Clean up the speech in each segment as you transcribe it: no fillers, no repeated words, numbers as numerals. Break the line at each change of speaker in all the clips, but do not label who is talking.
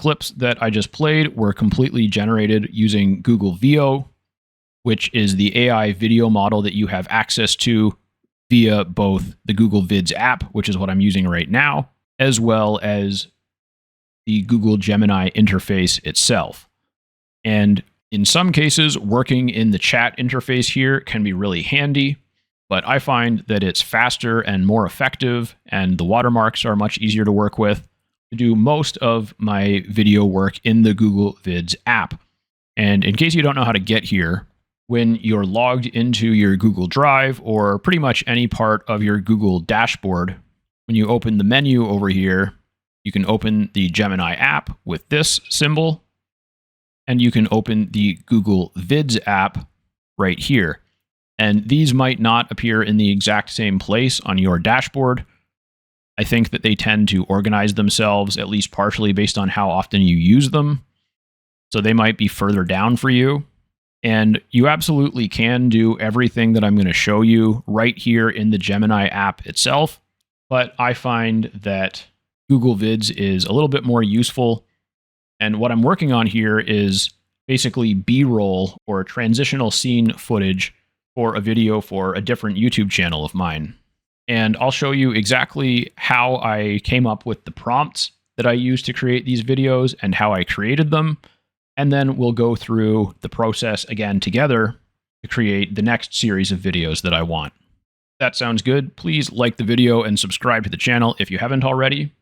clips that I just played were completely generated using Google Veo, which is the AI video model that you have access to via both the Google Vids app, which is what I'm using right now, as well as the Google Gemini interface itself. And in some cases, working in the chat interface here can be really handy, but I find that it's faster and more effective, and the watermarks are much easier to work with to do most of my video work in the Google Vids app. And in case you don't know how to get here, when you're logged into your Google Drive or pretty much any part of your Google dashboard, when you open the menu over here, you can open the Gemini app with this symbol, and you can open the Google Vids app right here. And these might not appear in the exact same place on your dashboard. I think that they tend to organize themselves, at least partially, based on how often you use them. So they might be further down for you. And you absolutely can do everything that I'm going to show you right here in the Gemini app itself. But I find that Google Vids is a little bit more useful. And what I'm working on here is basically B-roll or transitional scene footage for a video for a different YouTube channel of mine. And I'll show you exactly how I came up with the prompts that I used to create these videos and how I created them. And then we'll go through the process again together to create the next series of videos that I want. That sounds good. Please like the video and subscribe to the channel if you haven't already.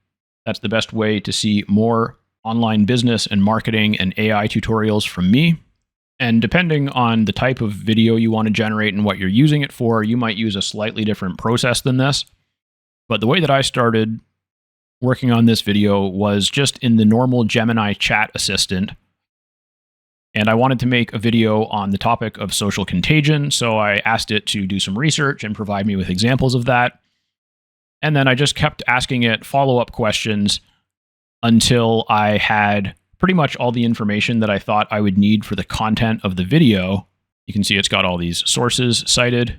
That's the best way to see more online business and marketing and AI tutorials from me. And depending on the type of video you want to generate and what you're using it for, you might use a slightly different process than this. But the way that I started working on this video was just in the normal Gemini chat assistant. And I wanted to make a video on the topic of social contagion, so I asked it to do some research and provide me with examples of that. And then I just kept asking it follow-up questions until I had pretty much all the information that I thought I would need for the content of the video. You can see it's got all these sources cited.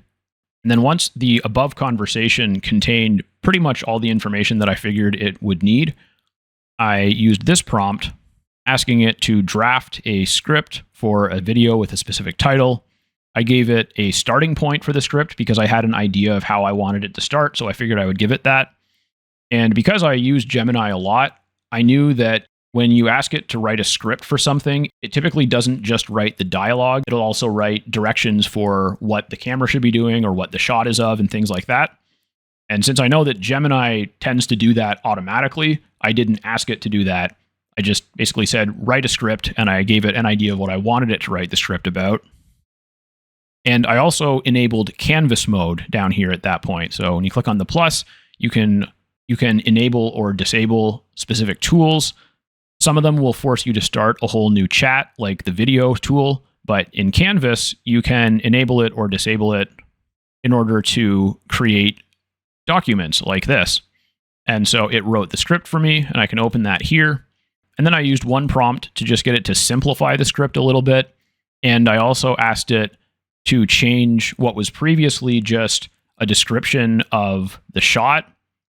And then once the above conversation contained pretty much all the information that I figured it would need, I used this prompt, asking it to draft a script for a video with a specific title. I gave it a starting point for the script because I had an idea of how I wanted it to start, so I figured I would give it that. And because I use Gemini a lot, I knew that when you ask it to write a script for something, it typically doesn't just write the dialogue. It'll also write directions for what the camera should be doing or what the shot is of and things like that. And since I know that Gemini tends to do that automatically, I didn't ask it to do that. I just basically said, write a script, and I gave it an idea of what I wanted it to write the script about. And I also enabled canvas mode down here at that point. So when you click on the plus, you can enable or disable specific tools. Some of them will force you to start a whole new chat, like the video tool. But in Canvas, you can enable it or disable it in order to create documents like this. And so it wrote the script for me, and I can open that here. And then I used one prompt to just get it to simplify the script a little bit. And I also asked it to change what was previously just a description of the shot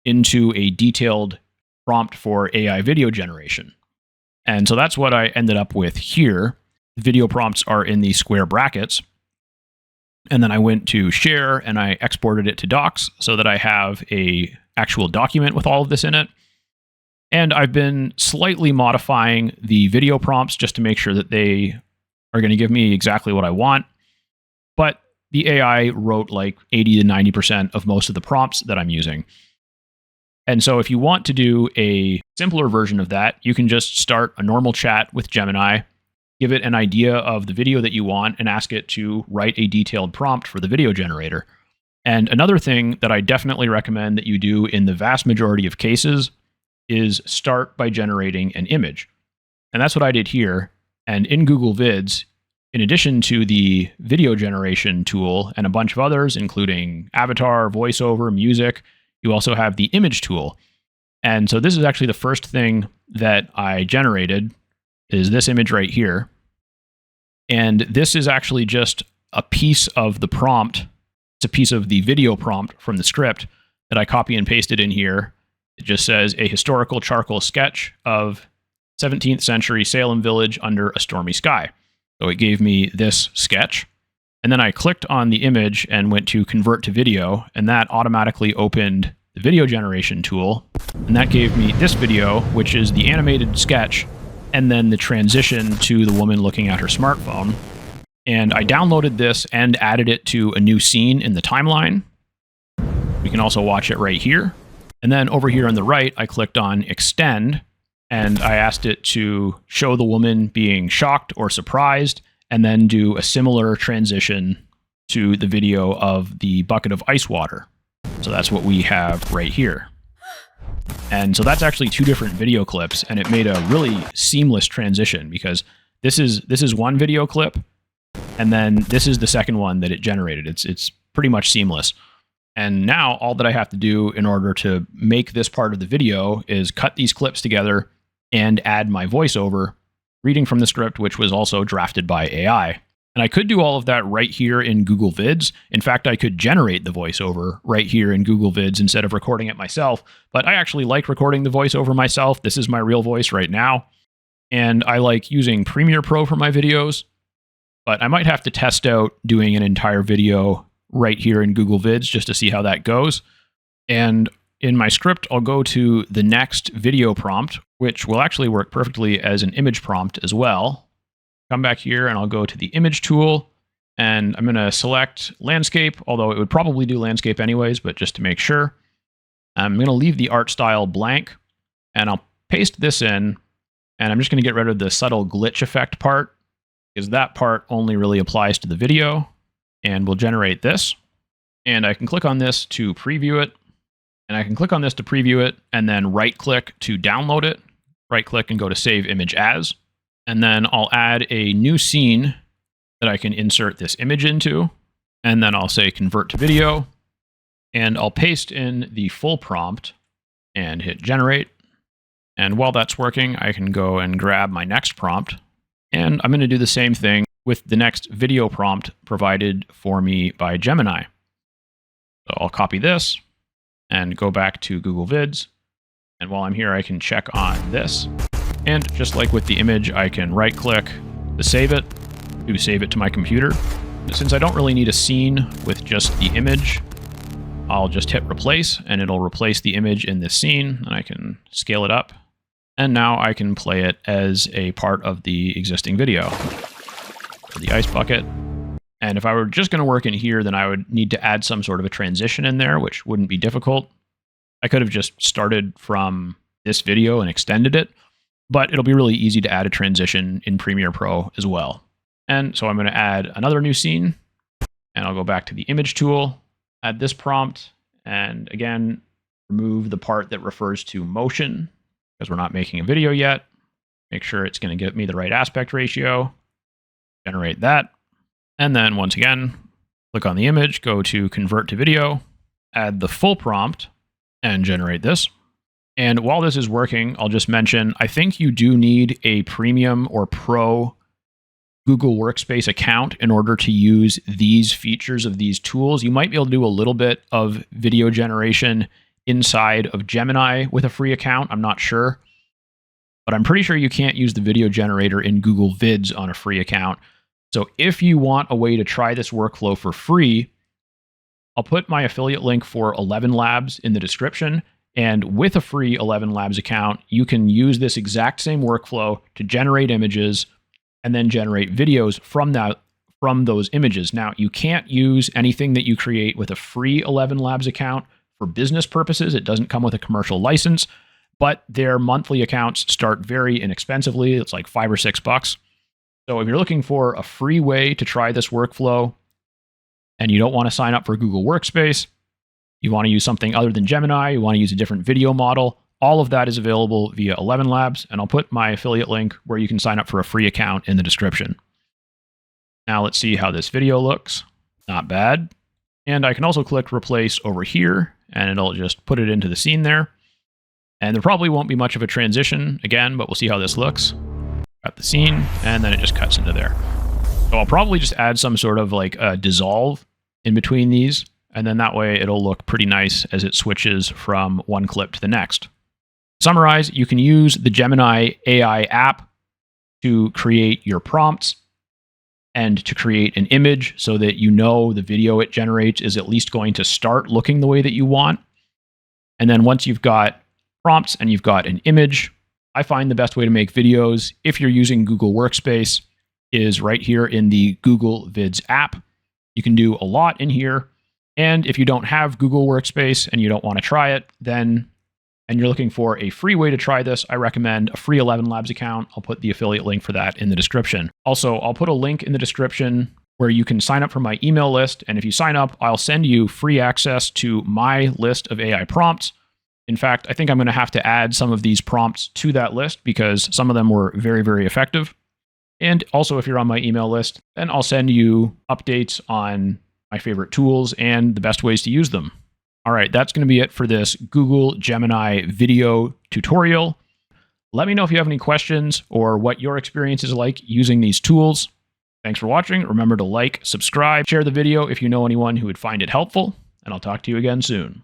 into a detailed prompt for AI video generation. And so that's what I ended up with here. The video prompts are in these square brackets. And then I went to share and I exported it to docs so that I have a actual document with all of this in it. And I've been slightly modifying the video prompts just to make sure that they are going to give me exactly what I want. But the AI wrote like 80 to 90% of most of the prompts that I'm using. And so if you want to do a simpler version of that, you can just start a normal chat with Gemini, give it an idea of the video that you want, and ask it to write a detailed prompt for the video generator. And another thing that I definitely recommend that you do in the vast majority of cases is start by generating an image. And that's what I did here. And in Google Vids, in addition to the video generation tool and a bunch of others, including avatar, voiceover, music, you also have the image tool. And so this is actually the first thing that I generated is this image right here. And this is actually just a piece of the prompt. It's a piece of the video prompt from the script that I copy and pasted in here. It just says a historical charcoal sketch of 17th century Salem village under a stormy sky. So it gave me this sketch. And then I clicked on the image and went to convert to video, and that automatically opened the video generation tool. And that gave me this video, which is the animated sketch, and then the transition to the woman looking at her smartphone. And I downloaded this and added it to a new scene in the timeline. We can also watch it right here. And then over here on the right, I clicked on extend, and I asked it to show the woman being shocked or surprised, and then do a similar transition to the video of the bucket of ice water. So that's what we have right here. And so that's actually two different video clips, and it made a really seamless transition, because this is one video clip, and then this is the second one that it generated. It's pretty much seamless. And now all that I have to do in order to make this part of the video is cut these clips together and add my voiceover, reading from the script, which was also drafted by AI. And I could do all of that right here in Google Vids. In fact, I could generate the voiceover right here in Google Vids instead of recording it myself. But I actually like recording the voiceover myself. This is my real voice right now. And I like using Premiere Pro for my videos. But I might have to test out doing an entire video right here in Google Vids just to see how that goes. And in my script, I'll go to the next video prompt, which will actually work perfectly as an image prompt as well. Come back here and I'll go to the image tool, and I'm going to select landscape, although it would probably do landscape anyways, but just to make sure. I'm going to leave the art style blank, and I'll paste this in, and I'm just going to get rid of the subtle glitch effect part, because that part only really applies to the video, and we'll generate this. And I can click on this to preview it, and I can click on this to preview it, and then right-click to download it. Right-click and go to Save Image As. And then I'll add a new scene that I can insert this image into. And then I'll say Convert to Video. And I'll paste in the full prompt and hit Generate. And while that's working, I can go and grab my next prompt. And I'm going to do the same thing with the next video prompt provided for me by Gemini. So I'll copy this and go back to Google Vids. And while I'm here, I can check on this. And just like with the image, I can right-click to save it to my computer. Since I don't really need a scene with just the image, I'll just hit replace, and it'll replace the image in this scene, and I can scale it up. And now I can play it as a part of the existing video. For the ice bucket. And if I were just going to work in here, then I would need to add some sort of a transition in there, which wouldn't be difficult. I could have just started from this video and extended it, but it'll be really easy to add a transition in Premiere Pro as well. And so I'm going to add another new scene, and I'll go back to the image tool, add this prompt, and again, remove the part that refers to motion, because we're not making a video yet. Make sure it's going to give me the right aspect ratio, generate that, and then once again, click on the image, go to Convert to Video, add the full prompt, and generate this. And while this is working, I'll just mention, I think you do need a premium or pro Google Workspace account in order to use these features of these tools. You might be able to do a little bit of video generation inside of Gemini with a free account. I'm not sure, but I'm pretty sure you can't use the video generator in Google Vids on a free account. So if you want a way to try this workflow for free, I'll put my affiliate link for 11 Labs in the description. And with a free 11 Labs account, you can use this exact same workflow to generate images and then generate videos from those images. Now, you can't use anything that you create with a free 11 Labs account for business purposes. It doesn't come with a commercial license, but their monthly accounts start very inexpensively. It's like $5 or $6. So if you're looking for a free way to try this workflow and you don't want to sign up for Google Workspace, you want to use something other than Gemini, you want to use a different video model, all of that is available via 11 Labs, and I'll put my affiliate link where you can sign up for a free account in the description. Now let's see how this video looks. Not bad. And I can also click Replace over here, and it'll just put it into the scene there. And there probably won't be much of a transition again, but we'll see how this looks. Got the scene, and then it just cuts into there. So I'll probably just add some sort of like a dissolve in between these, and then that way it'll look pretty nice as it switches from one clip to the next. Summarize, you can use the Gemini AI app to create your prompts and to create an image so that you know the video it generates is at least going to start looking the way that you want. And then once you've got prompts and you've got an image, I find the best way to make videos, if you're using Google Workspace, is right here in the Google Vids app. You can do a lot in here. And if you don't have Google Workspace and you don't want to try it, and you're looking for a free way to try this, I recommend a free 11 Labs account. I'll put the affiliate link for that in the description. Also, I'll put a link in the description where you can sign up for my email list. And if you sign up, I'll send you free access to my list of AI prompts. In fact, I think I'm going to have to add some of these prompts to that list because some of them were very, very effective. And also, if you're on my email list, then I'll send you updates on my favorite tools and the best ways to use them. All right, that's going to be it for this Google Gemini video tutorial. Let me know if you have any questions or what your experience is like using these tools. Thanks for watching. Remember to like, subscribe, share the video if you know anyone who would find it helpful, and I'll talk to you again soon.